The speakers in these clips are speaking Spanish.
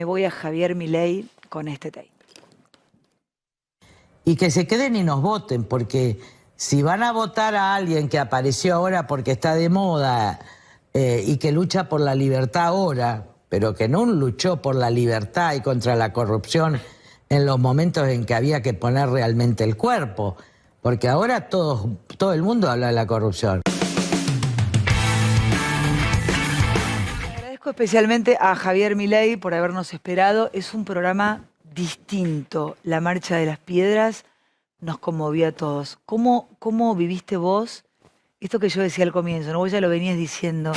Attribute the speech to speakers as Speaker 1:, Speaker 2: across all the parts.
Speaker 1: Me voy a Javier Milei con este tape.
Speaker 2: Y que se queden y nos voten, porque si van a votar a alguien que apareció ahora porque está de moda y que lucha por la libertad ahora, pero que no luchó por la libertad y contra la corrupción en los momentos en que había que poner realmente el cuerpo, porque ahora todo el mundo habla de la corrupción.
Speaker 1: Agradezco especialmente a Javier Milei por habernos esperado. Es un programa distinto. La Marcha de las Piedras nos conmovió a todos. ¿Cómo viviste vos esto que yo decía al comienzo? ¿No? Vos ya lo venías diciendo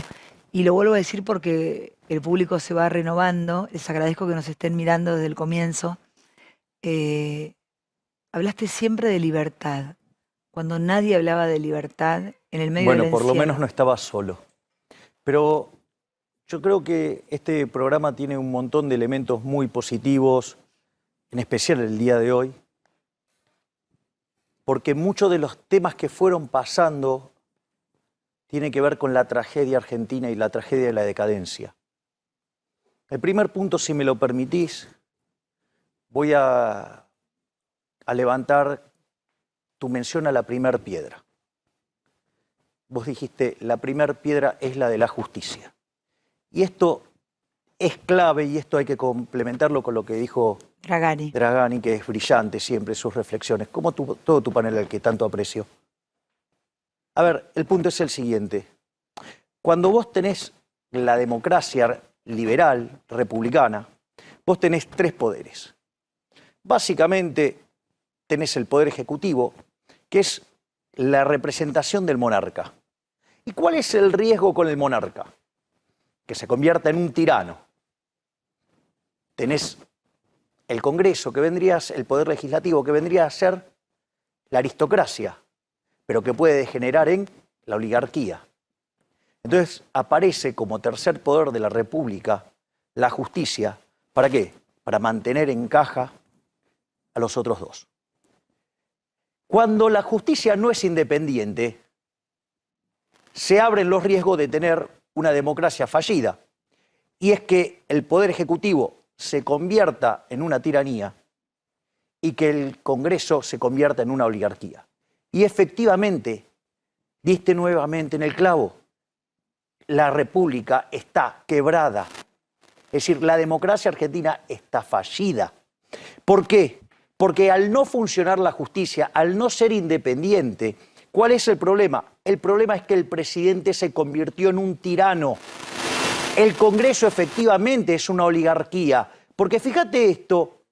Speaker 1: y lo vuelvo a decir porque el público se va renovando. Les agradezco que nos estén mirando desde el comienzo. Hablaste siempre de libertad, cuando nadie hablaba de libertad en el medio del encierro.
Speaker 3: Bueno, por lo menos no estaba solo. Pero yo creo que este programa tiene un montón de elementos muy positivos, en especial el día de hoy, porque muchos de los temas que fueron pasando tienen que ver con la tragedia argentina y la tragedia de la decadencia. El primer punto, si me lo permitís, voy a levantar tu mención a la primer piedra. Vos dijiste, la primer piedra es la de la justicia. Y esto es clave y esto hay que complementarlo con lo que dijo Dragani, que es brillante siempre sus reflexiones, como todo tu panel al que tanto aprecio. A ver, el punto es el siguiente. Cuando vos tenés la democracia liberal, republicana, vos tenés tres poderes. Básicamente tenés el poder ejecutivo, que es la representación del monarca. ¿Y cuál es el riesgo con el monarca? Que se convierta en un tirano. Tenés el Congreso, el poder legislativo, que vendría a ser la aristocracia, pero que puede degenerar en la oligarquía. Entonces aparece como tercer poder de la República la justicia. ¿Para qué? Para mantener en caja a los otros dos. Cuando la justicia no es independiente, se abren los riesgos de tener una democracia fallida. Y es que el poder ejecutivo se convierta en una tiranía y que el Congreso se convierta en una oligarquía. Y efectivamente, diste nuevamente en el clavo, la República está quebrada. Es decir, la democracia argentina está fallida. ¿Por qué? Porque al no funcionar la justicia, al no ser independiente, ¿cuál es el problema? El problema es que el presidente se convirtió en un tirano. El Congreso efectivamente es una oligarquía. Porque fíjate esto,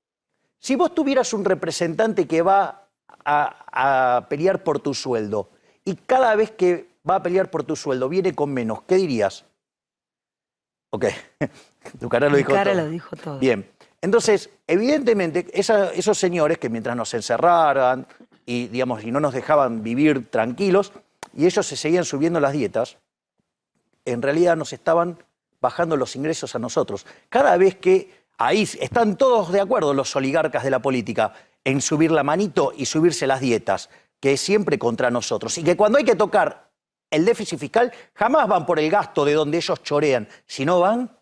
Speaker 3: si vos tuvieras un representante que va a pelear por tu sueldo y cada vez que va a pelear por tu sueldo viene con menos, ¿qué dirías? Ok, tu cara lo dijo todo. Mi cara
Speaker 1: lo dijo todo.
Speaker 3: Bien. Entonces, evidentemente, esos señores que mientras nos encerraran y, digamos, y no nos dejaban vivir tranquilos, y ellos se seguían subiendo las dietas, en realidad nos estaban bajando los ingresos a nosotros. Cada vez que ahí están todos de acuerdo los oligarcas de la política en subir la manito y subirse las dietas, que es siempre contra nosotros. Y que cuando hay que tocar el déficit fiscal, jamás van por el gasto de donde ellos chorean, sino van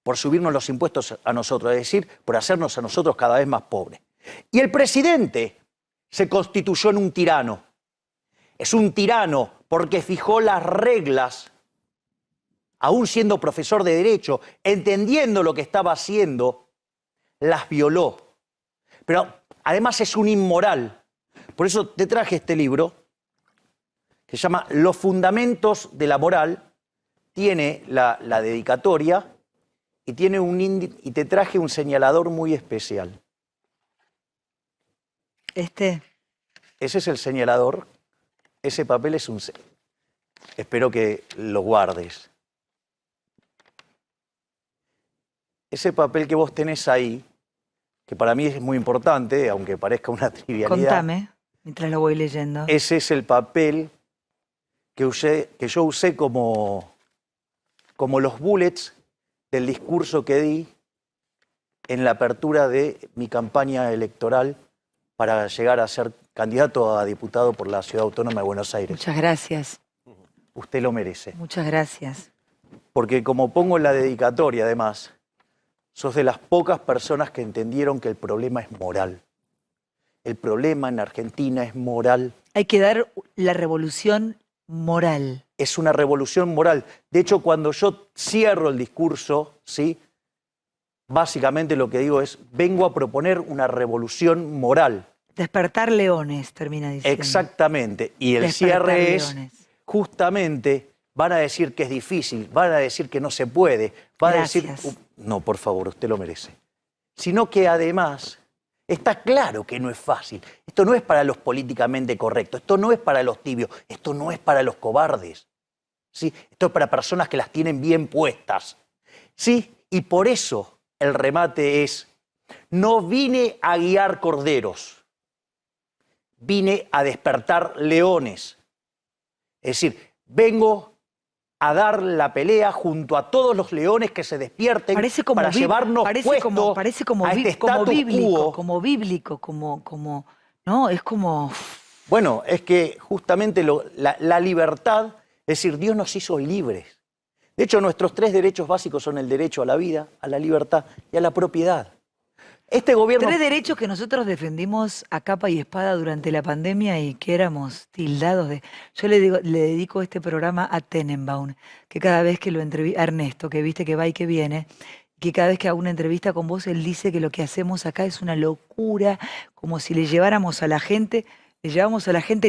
Speaker 3: por subirnos los impuestos a nosotros, es decir, por hacernos a nosotros cada vez más pobres. Y el presidente se constituyó en un tirano. Es un tirano porque fijó las reglas, aún siendo profesor de Derecho, entendiendo lo que estaba haciendo, las violó. Pero además es un inmoral. Por eso te traje este libro, que se llama Los Fundamentos de la Moral. Tiene la dedicatoria y y te traje un señalador muy especial.
Speaker 1: Ese
Speaker 3: es el señalador. Ese papel es un... Espero que lo guardes. Ese papel que vos tenés ahí, que para mí es muy importante, aunque parezca una trivialidad.
Speaker 1: Contame, mientras lo voy leyendo.
Speaker 3: Ese es el papel que yo usé como los bullets del discurso que di en la apertura de mi campaña electoral para llegar a ser candidato a diputado por la Ciudad Autónoma de Buenos Aires.
Speaker 1: Muchas gracias.
Speaker 3: Usted lo merece.
Speaker 1: Muchas gracias.
Speaker 3: Porque como pongo en la dedicatoria, además, sos de las pocas personas que entendieron que el problema es moral. El problema en Argentina es moral.
Speaker 1: Hay que dar la revolución moral.
Speaker 3: Es una revolución moral. De hecho, cuando yo cierro el discurso, ¿sí?, básicamente lo que digo es, vengo a proponer una revolución moral.
Speaker 1: Despertar leones, termina diciendo.
Speaker 3: Exactamente. Y el
Speaker 1: Despertar
Speaker 3: cierre es,
Speaker 1: leones.
Speaker 3: justamente, van a decir que es difícil, van a decir que no se puede, van a decir...
Speaker 1: Gracias.
Speaker 3: No, por favor, usted lo merece. Sino que además, está claro que no es fácil. Esto no es para los políticamente correctos, esto no es para los tibios, esto no es para los cobardes. ¿Sí? Esto es para personas que las tienen bien puestas. ¿Sí? Y por eso el remate es, no vine a guiar corderos, vine a despertar leones. Es decir, vengo a dar la pelea junto a todos los leones que se despierten para llevarnos puesto a este status quo.
Speaker 1: Como bíblico, como, ¿no? Es como...
Speaker 3: Bueno, es que justamente la libertad, es decir, Dios nos hizo libres. De hecho, nuestros 3 derechos básicos son el derecho a la vida, a la libertad y a la propiedad. Este gobierno...
Speaker 1: 3 derechos que nosotros defendimos a capa y espada durante la pandemia y que éramos tildados de... Yo le dedico este programa a Tenenbaum, que cada vez que lo entrevista... Ernesto, que viste que va y que viene, que cada vez que hago una entrevista con vos, él dice que lo que hacemos acá es una locura, como si le llevamos a la gente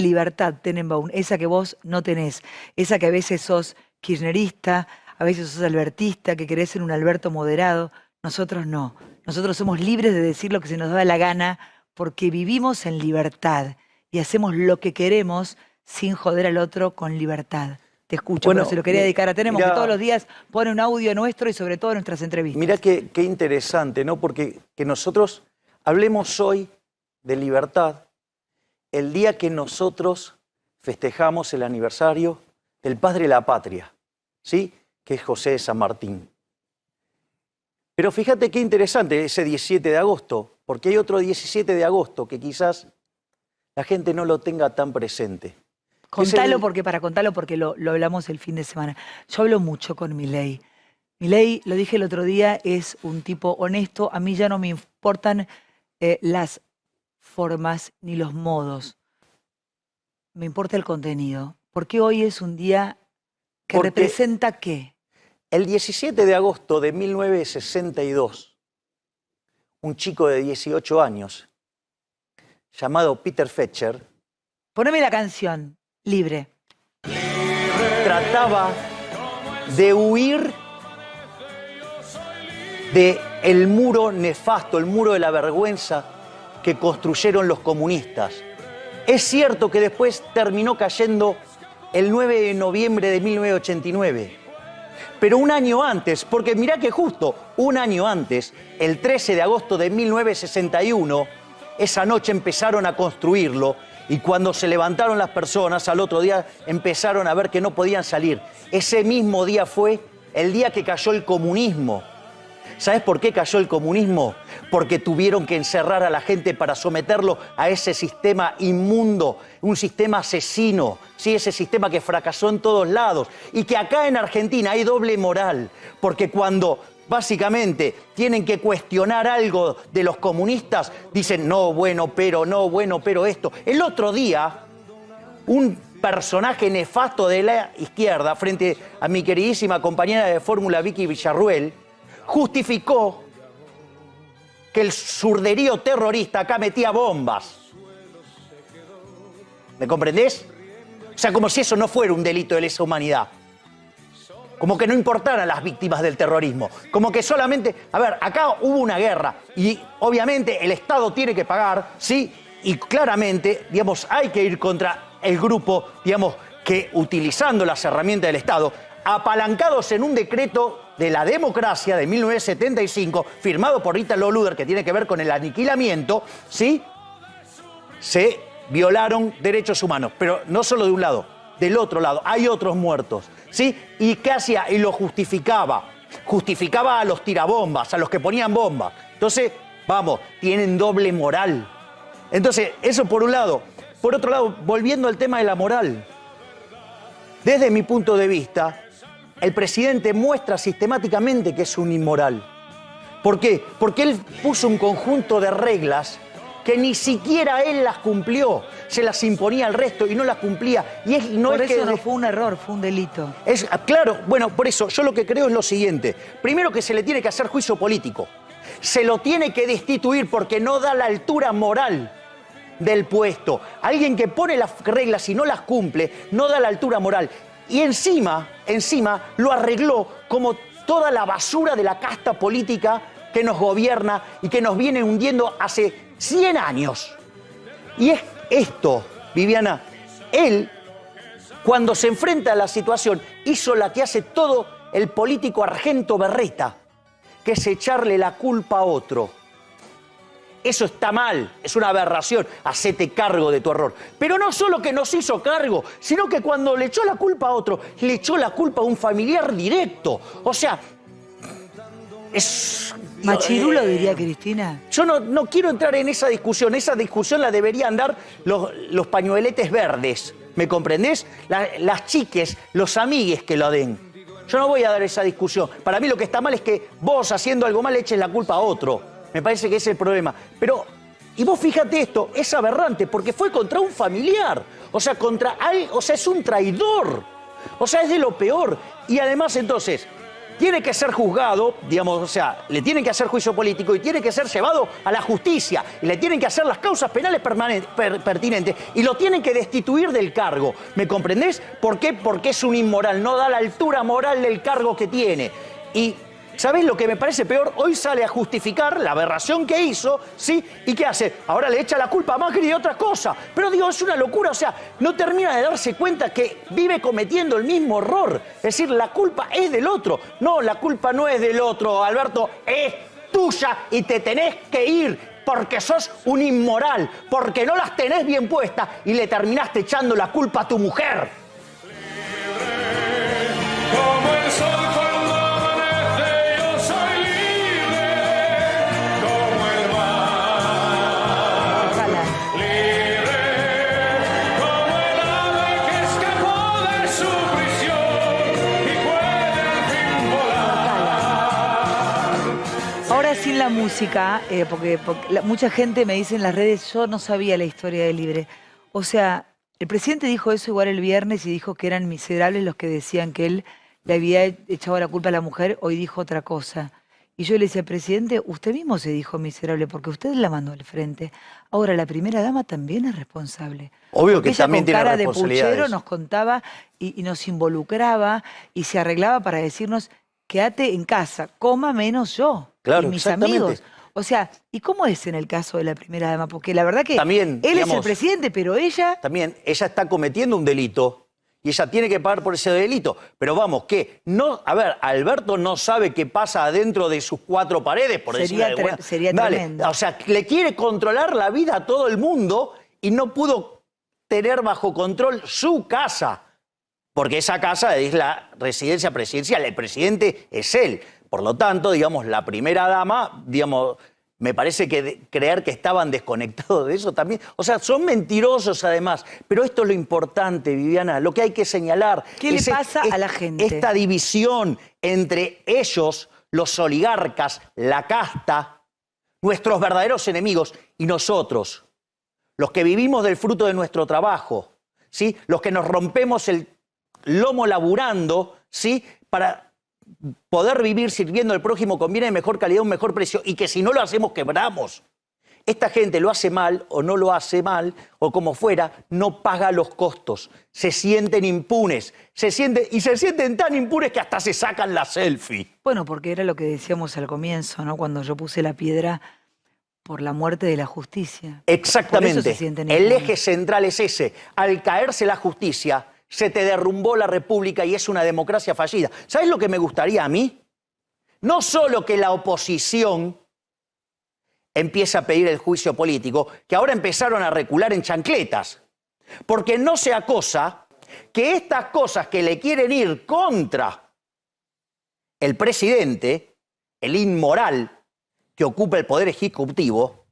Speaker 1: libertad, Tenenbaum, esa que vos no tenés, esa que a veces sos kirchnerista, a veces sos albertista, que querés ser un Alberto moderado. Nosotros no. Nosotros somos libres de decir lo que se nos da la gana porque vivimos en libertad y hacemos lo que queremos sin joder al otro con libertad. Te escucho,
Speaker 3: bueno,
Speaker 1: pero se lo quería dedicar a Tenemos,
Speaker 3: mirá,
Speaker 1: que todos los días pone un audio nuestro y sobre todo nuestras entrevistas.
Speaker 3: Mirá qué interesante, ¿no? Porque que nosotros hablemos hoy de libertad el día que nosotros festejamos el aniversario del padre de la patria, ¿sí?, que es José de San Martín. Pero fíjate qué interesante ese 17 de agosto, porque hay otro 17 de agosto que quizás la gente no lo tenga tan presente.
Speaker 1: Contalo porque lo hablamos el fin de semana. Yo hablo mucho con Milei. Milei, lo dije el otro día, es un tipo honesto. A mí ya no me importan las formas ni los modos. Me importa el contenido. Porque hoy es un día que representa ¿qué?
Speaker 3: El 17 de agosto de 1962, un chico de 18 años, llamado Peter Fetcher,
Speaker 1: poneme la canción, Libre.
Speaker 3: Trataba de huir del muro nefasto, el muro de la vergüenza que construyeron los comunistas. Es cierto que después terminó cayendo el 9 de noviembre de 1989. Pero un año antes, porque mirá que justo un año antes, el 13 de agosto de 1961, esa noche empezaron a construirlo y cuando se levantaron las personas, al otro día empezaron a ver que no podían salir. Ese mismo día fue el día que cayó el comunismo. ¿Sabes por qué cayó el comunismo? Porque tuvieron que encerrar a la gente para someterlo a ese sistema inmundo, un sistema asesino, ¿sí? Ese sistema que fracasó en todos lados y que acá en Argentina hay doble moral, porque cuando básicamente tienen que cuestionar algo de los comunistas, dicen no, bueno, pero esto. El otro día, un personaje nefasto de la izquierda, frente a mi queridísima compañera de fórmula Vicky Villarruel, justificó que el surderío terrorista acá metía bombas. ¿Me comprendés? O sea, como si eso no fuera un delito de lesa humanidad. Como que no importaran las víctimas del terrorismo. Como que solamente... A ver, acá hubo una guerra y obviamente el Estado tiene que pagar, ¿sí? Y claramente, digamos, hay que ir contra el grupo, digamos, que utilizando las herramientas del Estado, apalancados en un decreto de la democracia de 1975, firmado por Italo Luder, que tiene que ver con el aniquilamiento, ¿sí? Se violaron derechos humanos, pero no solo de un lado, del otro lado, hay otros muertos, ¿sí? ¿Y qué hacía? Y lo justificaba. Justificaba a los tirabombas, a los que ponían bombas. Entonces, vamos, tienen doble moral. Entonces, eso por un lado. Por otro lado, volviendo al tema de la moral, desde mi punto de vista, el presidente muestra sistemáticamente que es un inmoral. ¿Por qué? Porque él puso un conjunto de reglas que ni siquiera él las cumplió. Se las imponía al resto y no las cumplía. Y no
Speaker 1: por
Speaker 3: es
Speaker 1: eso
Speaker 3: que
Speaker 1: no fue un error, fue un delito.
Speaker 3: Claro, bueno, por eso yo lo que creo es lo siguiente. Primero, que se le tiene que hacer juicio político. Se lo tiene que destituir porque no da la altura moral del puesto. Alguien que pone las reglas y no las cumple, no da la altura moral. Y encima lo arregló como toda la basura de la casta política que nos gobierna y que nos viene hundiendo hace 100 años. Y es esto, Viviana, él, cuando se enfrenta a la situación, hizo la que hace todo el político Argento Berreta, que es echarle la culpa a otro. Eso está mal, es una aberración, hacete cargo de tu error. Pero no solo que nos hizo cargo, sino que cuando le echó la culpa a otro, le echó la culpa a un familiar directo. O sea, es...
Speaker 1: Machirulo, diría Cristina.
Speaker 3: Yo no quiero entrar en esa discusión la deberían dar los pañueletes verdes, ¿me comprendés? Las chiques, los amigues que lo den. Yo no voy a dar esa discusión. Para mí lo que está mal es que vos, haciendo algo mal, eches la culpa a otro. Me parece que ese es el problema. Pero, y vos fíjate esto, es aberrante, porque fue contra un familiar. O sea, es un traidor. O sea, es de lo peor. Y además, entonces, tiene que ser juzgado, digamos, o sea, le tienen que hacer juicio político y tiene que ser llevado a la justicia. Y le tienen que hacer las causas penales pertinentes y lo tienen que destituir del cargo. ¿Me comprendés? ¿Por qué? Porque es un inmoral, no da la altura moral del cargo que tiene. Y ¿sabés lo que me parece peor? Hoy sale a justificar la aberración que hizo, ¿sí? ¿Y qué hace? Ahora le echa la culpa a Macri de otra cosa. Pero digo, es una locura, o sea, no termina de darse cuenta que vive cometiendo el mismo error. Es decir, la culpa es del otro. No, la culpa no es del otro, Alberto, es tuya y te tenés que ir porque sos un inmoral, porque no las tenés bien puestas y le terminaste echando la culpa a tu mujer.
Speaker 4: Como el sol cuando amanece, yo soy libre, como el mar.
Speaker 1: Ojalá.
Speaker 4: Libre, como el ave que escapó de su prisión y puede al fin volar.
Speaker 1: Ahora sin la música, porque mucha gente me dice en las redes, yo no sabía la historia de Libre. O sea, el presidente dijo eso igual el viernes y dijo que eran miserables los que decían que él le había echado la culpa a la mujer, hoy dijo otra cosa. Y yo le decía, presidente, usted mismo se dijo miserable porque usted la mandó al frente. Ahora, la primera dama también es responsable.
Speaker 3: Obvio
Speaker 1: Porque
Speaker 3: que
Speaker 1: ella
Speaker 3: también
Speaker 1: con
Speaker 3: tiene
Speaker 1: cara de
Speaker 3: responsabilidades.
Speaker 1: puchero nos contaba y nos involucraba y se arreglaba para decirnos, quédate en casa, coma menos yo
Speaker 3: Claro,
Speaker 1: y mis
Speaker 3: exactamente.
Speaker 1: amigos. O sea, ¿y cómo es en el caso de la primera dama? Porque la verdad que
Speaker 3: También,
Speaker 1: él es el
Speaker 3: digamos,
Speaker 1: presidente, pero ella...
Speaker 3: También ella está cometiendo un delito y ella tiene que pagar por ese delito. Pero vamos, que no, a ver, Alberto no sabe qué pasa adentro de sus cuatro paredes, por decirlo de alguna.
Speaker 1: Sería
Speaker 3: Dale,
Speaker 1: tremendo.
Speaker 3: o sea, le quiere controlar la vida a todo el mundo y no pudo tener bajo control su casa. Porque esa casa es la residencia presidencial, el presidente es él. Por lo tanto, digamos, la primera dama, digamos, me parece que creer que estaban desconectados de eso también. O sea, son mentirosos además. Pero esto es lo importante, Viviana, lo que hay que señalar.
Speaker 1: ¿Qué le pasa a la gente?
Speaker 3: Esta división entre ellos, los oligarcas, la casta, nuestros verdaderos enemigos y nosotros, los que vivimos del fruto de nuestro trabajo, ¿sí? Los que nos rompemos el lomo laburando, ¿sí? Para poder vivir sirviendo al prójimo con bienes de mejor calidad, un mejor precio, y que si no lo hacemos quebramos. Esta gente lo hace mal o no lo hace mal, o como fuera, no paga los costos. Se sienten impunes, se sienten tan impunes que hasta se sacan la selfie.
Speaker 1: Bueno, porque era lo que decíamos al comienzo, ¿no? Cuando yo puse la piedra por la muerte de la justicia.
Speaker 3: Exactamente.
Speaker 1: Por eso se sienten
Speaker 3: El
Speaker 1: impunes.
Speaker 3: eje central es ese. Al caerse la justicia, se te derrumbó la república y es una democracia fallida. ¿Sabes lo que me gustaría a mí? No solo que la oposición empiece a pedir el juicio político, que ahora empezaron a recular en chancletas. Porque no sea cosa que estas cosas que le quieren ir contra el presidente, el inmoral que ocupa el poder ejecutivo,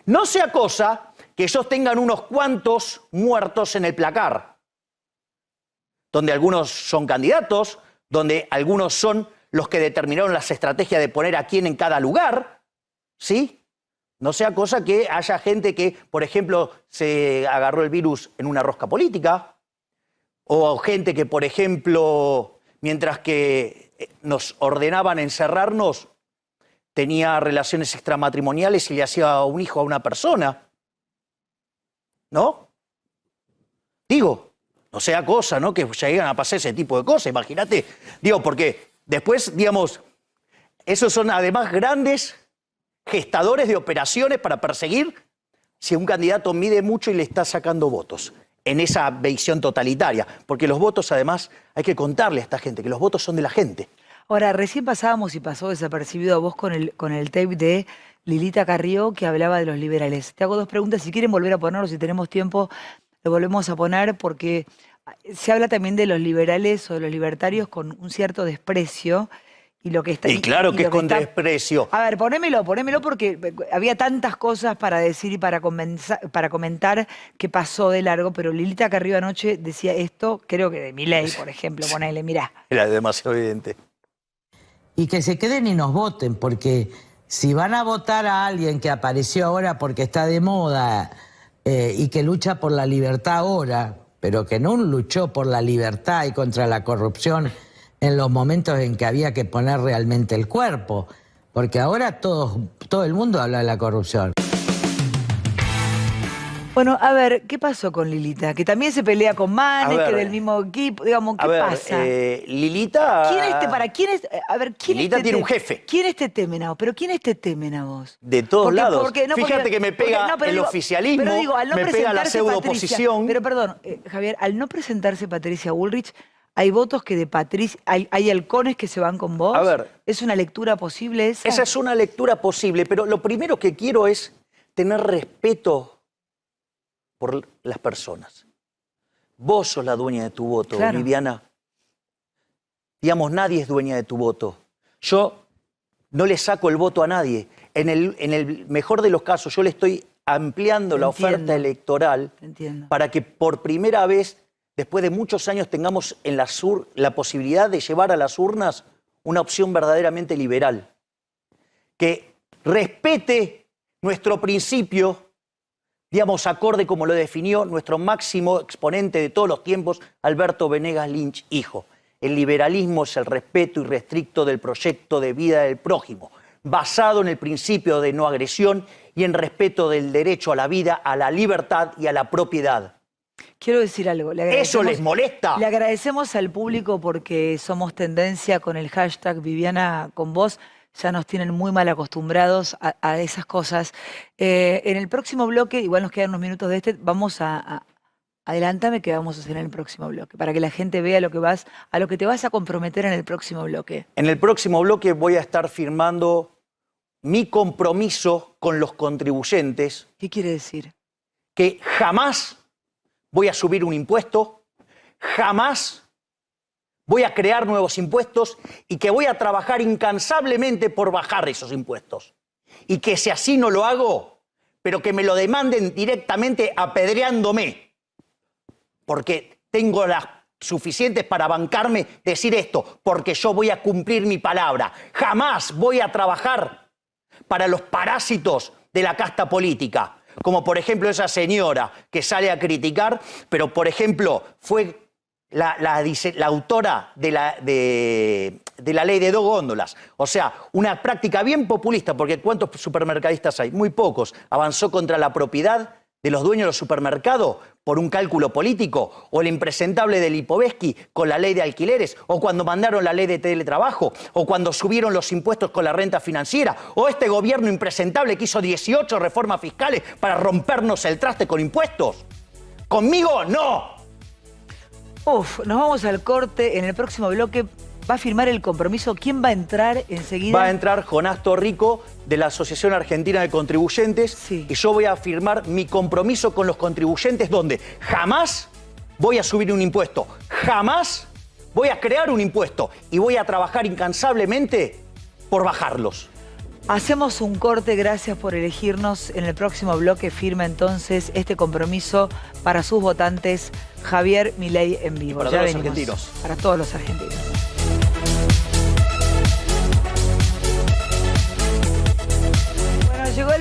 Speaker 3: no sea cosa que ellos tengan unos cuantos muertos en el placar, donde algunos son candidatos, donde algunos son los que determinaron las estrategias de poner a quién en cada lugar, ¿sí? No sea cosa que haya gente que, por ejemplo, se agarró el virus en una rosca política, o gente que, por ejemplo, mientras que nos ordenaban encerrarnos, tenía relaciones extramatrimoniales y le hacía un hijo a una persona. ¿No? Digo, no sea cosa, ¿no? Que lleguen a pasar ese tipo de cosas, imagínate. Digo, porque después, digamos, esos son además grandes gestadores de operaciones para perseguir si un candidato mide mucho y le está sacando votos en esa visión totalitaria. Porque los votos, además, hay que contarle a esta gente que los votos son de la gente.
Speaker 1: Ahora, recién pasábamos y pasó desapercibido a vos con el tape de Lilita Carrió que hablaba de los liberales. Te hago dos preguntas, si quieren volver a ponerlo, si tenemos tiempo, lo volvemos a poner porque se habla también de los liberales o de los libertarios con un cierto desprecio. Y lo que está,
Speaker 3: y claro que es con
Speaker 1: está...
Speaker 3: desprecio.
Speaker 1: A ver, ponémelo porque había tantas cosas para decir y para comentar que pasó de largo, pero Lilita Carrió anoche decía esto, creo que de Milei, por ejemplo, ponele, mirá.
Speaker 3: Era demasiado evidente.
Speaker 2: Y que se queden y nos voten, porque si van a votar a alguien que apareció ahora porque está de moda y que lucha por la libertad ahora, pero que no luchó por la libertad y contra la corrupción en los momentos en que había que poner realmente el cuerpo, porque ahora todo el mundo habla de la corrupción.
Speaker 1: Bueno, a ver, ¿qué pasó con Lilita? Que también se pelea con Manes, que del mismo equipo, digamos, ¿qué pasa?
Speaker 3: Lilita...
Speaker 1: ¿quién
Speaker 3: Lilita tiene un jefe.
Speaker 1: ¿Quiénes te temen a vos? ¿Pero quiénes te temen a vos?
Speaker 3: De todos lados. Fíjate que me pega el oficialismo, me pega la pseudo-oposición.
Speaker 1: Pero perdón, Javier, al no presentarse Patricia Bullrich, ¿hay votos que de Patricia, hay halcones que se van con vos?
Speaker 3: A ver.
Speaker 1: ¿Es una lectura posible esa?
Speaker 3: Esa es una lectura posible, pero lo primero que quiero es tener respeto por las personas. Vos sos la dueña de tu voto, claro. Viviana. Digamos, nadie es dueña de tu voto. Yo no le saco el voto a nadie. En el mejor de los casos, yo le estoy ampliando la oferta electoral para que por primera vez, después de muchos años, tengamos en la posibilidad de llevar a las urnas una opción verdaderamente liberal. Que respete nuestro principio, digamos, acorde como lo definió nuestro máximo exponente de todos los tiempos, Alberto Venegas Lynch, hijo. El liberalismo es el respeto irrestricto del proyecto de vida del prójimo, basado en el principio de no agresión y en respeto del derecho a la vida, a la libertad y a la propiedad.
Speaker 1: Quiero decir algo.
Speaker 3: ¿Eso les molesta?
Speaker 1: Le agradecemos al público porque somos tendencia con el hashtag Viviana con vos. Ya nos tienen muy mal acostumbrados a esas cosas. En el próximo bloque, igual nos quedan unos minutos de vamos a adelántame qué vamos a hacer en el próximo bloque, para que la gente vea a lo que te vas a comprometer en el próximo bloque. En
Speaker 3: el próximo bloque voy a estar firmando mi compromiso con los contribuyentes.
Speaker 1: ¿Qué quiere decir?
Speaker 3: Que jamás voy a subir un impuesto, jamás voy a crear nuevos impuestos y que voy a trabajar incansablemente por bajar esos impuestos. Y que si así no lo hago, pero que me lo demanden directamente apedreándome. Porque tengo las suficientes para bancarme decir esto, porque yo voy a cumplir mi palabra. Jamás voy a trabajar para los parásitos de la casta política. Como por ejemplo esa señora que sale a criticar, pero por ejemplo fue la autora de la ley de 2 góndolas. O sea, una práctica bien populista, porque ¿cuántos supermercadistas hay? Muy pocos. Avanzó contra la propiedad de los dueños de los supermercados por un cálculo político, o el impresentable del Lipovetsky con la ley de alquileres, o cuando mandaron la ley de teletrabajo, o cuando subieron los impuestos con la renta financiera, o este gobierno impresentable que hizo 18 reformas fiscales para rompernos el traste con impuestos. ¡Conmigo no!
Speaker 1: Nos vamos al corte. En el próximo bloque va a firmar el compromiso. ¿Quién va a entrar enseguida?
Speaker 3: Va a entrar Jonás Torrico de la Asociación Argentina de Contribuyentes. Sí. Y yo voy a firmar mi compromiso con los contribuyentes, donde jamás voy a subir un impuesto, jamás voy a crear un impuesto y voy a trabajar incansablemente por bajarlos.
Speaker 1: Hacemos un corte, gracias por elegirnos. En el próximo bloque firma entonces este compromiso para sus votantes, Javier Milei en vivo.
Speaker 3: Para todos los argentinos.
Speaker 1: Para todos los argentinos.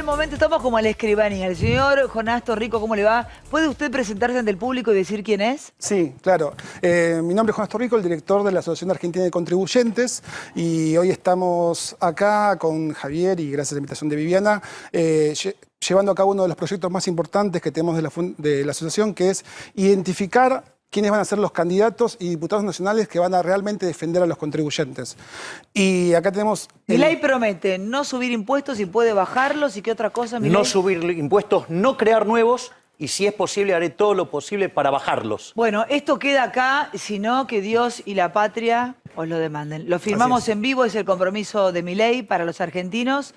Speaker 1: momento estamos como a la escribanía. El señor Jonás Torrico, ¿cómo le va? ¿Puede usted presentarse ante el público y decir quién es?
Speaker 5: Sí, claro. Mi nombre es Jonás Torrico, el director de la Asociación Argentina de Contribuyentes, y hoy estamos acá con Javier y gracias a la invitación de Viviana, llevando a cabo uno de los proyectos más importantes que tenemos de la asociación, que es identificar quiénes van a ser los candidatos y diputados nacionales que van a realmente defender a los contribuyentes. Y acá tenemos...
Speaker 1: Milei promete no subir impuestos y puede bajarlos, ¿y qué otra cosa, Milei?
Speaker 3: No subir impuestos, no crear nuevos y si es posible haré todo lo posible para bajarlos.
Speaker 1: Bueno, esto queda acá, sino que Dios y la patria os lo demanden. Lo firmamos en vivo, es el compromiso de Milei para los argentinos.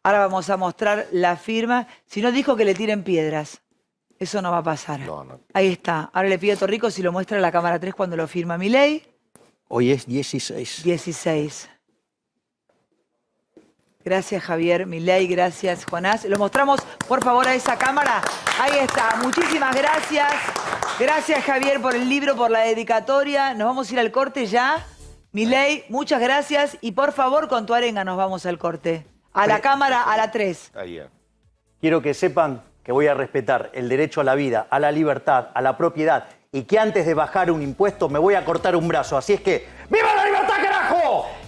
Speaker 1: Ahora vamos a mostrar la firma. Si no, dijo que le tiren piedras. Eso no va a pasar.
Speaker 3: No.
Speaker 1: Ahí está. Ahora le pido a Torrico si lo muestra a la cámara 3 cuando lo firma Milei.
Speaker 3: Hoy es 16.
Speaker 1: 16. Gracias, Javier Milei. Gracias, Jonás. Lo mostramos, por favor, a esa cámara. Ahí está. Muchísimas gracias. Gracias, Javier, por el libro, por la dedicatoria. Nos vamos a ir al corte ya. Milei, muchas gracias. Y por favor, con tu arenga nos vamos al corte. A la cámara, a la 3.
Speaker 3: Quiero que sepan que voy a respetar el derecho a la vida, a la libertad, a la propiedad y que antes de bajar un impuesto me voy a cortar un brazo. Así es que, ¡viva la